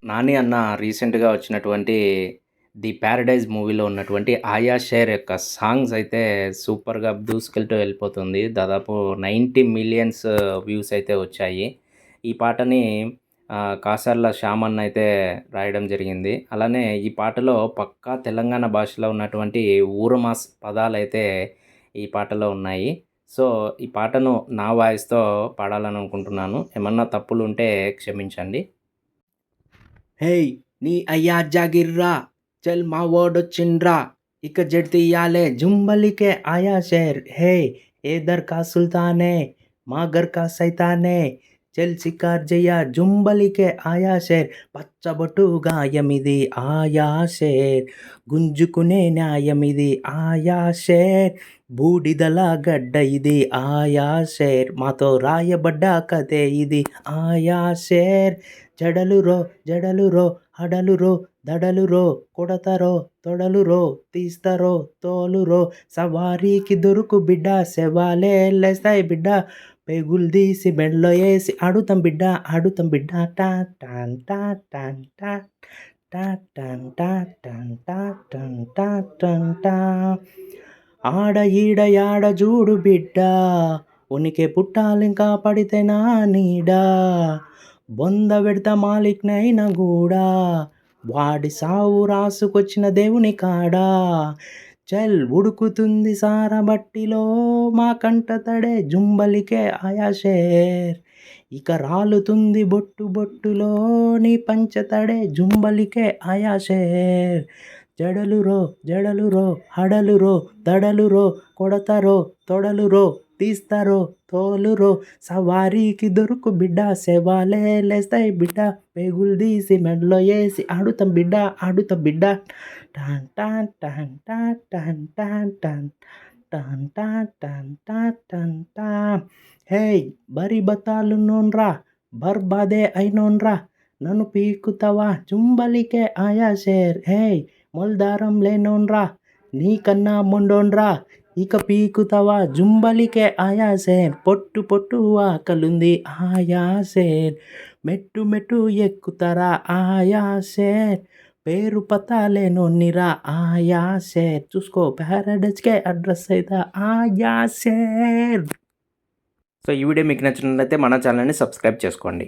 నాని అన్న రీసెంట్‌గా వచ్చినటువంటి 'ది ప్యారడైజ్' మూవీలో ఉన్నటువంటి 'ఆయా షేర్' యొక్క సాంగ్స్ అయితే సూపర్‌గా దూసుకెళ్తూ వెళ్ళిపోతుంది. దాదాపు 90 మిలియన్స్ వ్యూస్ అయితే వచ్చాయి. ఈ పాటని కాసర్ల శ్యామ్ అన్న అయితే రాయడం జరిగింది. అలానే ఈ పాటలో పక్కా తెలంగాణ భాషలో ఉన్నటువంటి ఊరమాస్ పదాలైతే ఈ పాటలో ఉన్నాయి. సో, ఈ పాటను నా వాయిస్‌తో పాడాలని అనుకుంటున్నాను. ఏమన్నా తప్పులుంటే క్షమించండి. హేయ్! నీ అయ్యా జాగిర్రా చల్ మా వోడొచ్చిండ్రా ఇక జడ్తీయాలే జుంబలికే ఆయా షేర్ హే ఏ దర్ కా సుల్తానే మా గర్ కా సైతానే చల్ షికార్ జయ్య జుంబలికే ఆయా షేర్ పచ్చబొట్టు గాయమిది ఆయా షేర్ గుంజుకునే న్యాయమిది ఆయా షేర్ బూడిదల గడ్డ ఇది ఆయా షేర్ మాతో రాయబడ్డ కథే ఇది ఆయా షేర్ జడలురో జడలురో హడలురో దడలురో కొడతరో తొడలురో తీస్తరో తోలురో సవారీకి దొరుకు బిడ్డ శవాలే లేస్తాయి బిడ్డ పెగులు తీసి బెడ్లో వేసి ఆడుతాం బిడ్డ టా టాన్ టా టాన్ టా టా టాన్ టా టాన్ టా టాన్ టా టాన్ టా ఆడ ఈడ యాడ చూడు బిడ్డ ఉనికి పుట్టాలింకా పడితే నా నీడా బొంద పెడతా మాలిక్నైనా కూడా వాడి సావు రాసుకొచ్చిన దేవుని కాడా చల్ ఉడుకుతుంది సారబట్టిలో మా కంట తడే జుంబలికే ఆయా షేర్ ఇక రాలుతుంది బొట్టు బొట్టులో నీ పంచతడే జుంబలికే ఆయా షేర్ జడలురో జడలురో హడలురో దడలురో కొడతరో తొడలురో తీస్తారో తోలురో సవారీకి దొరుకు బిడ్డ శవాలే లేస్తాయి బిడ్డ పేగులు తీసి మెడలో వేసి ఆడుతాం బిడ్డ tan tan tan tan tan tan tan tan tan tan tan tan tan hey బరి బతాలున్నోన్రా బర్బాదే అయినోన్రా నన్ను పీకుతావా జుంబలికే ఆయా షేర్ హేయ్ మొల్దారం లేనోన్రా నీకన్నా మొండోన్రా ఇక పీకుతావా జుంబలికే ఆయా షేర్ పొట్టు పొట్టు ఆకలుంది ఆయా షేర్ మెట్టు మెట్టు ఎక్కుతారా ఆయా షేర్ పేరు పతాలేనోన్నిరా ఆయా షేర్ చూసుకో ప్యారడైజ్‌కే అడ్రస్ అయితా ఆయా షేర్. సో, ఈ వీడియో మీకు నచ్చినట్లయితే మన ఛానల్‌ని సబ్స్క్రైబ్ చేసుకోండి.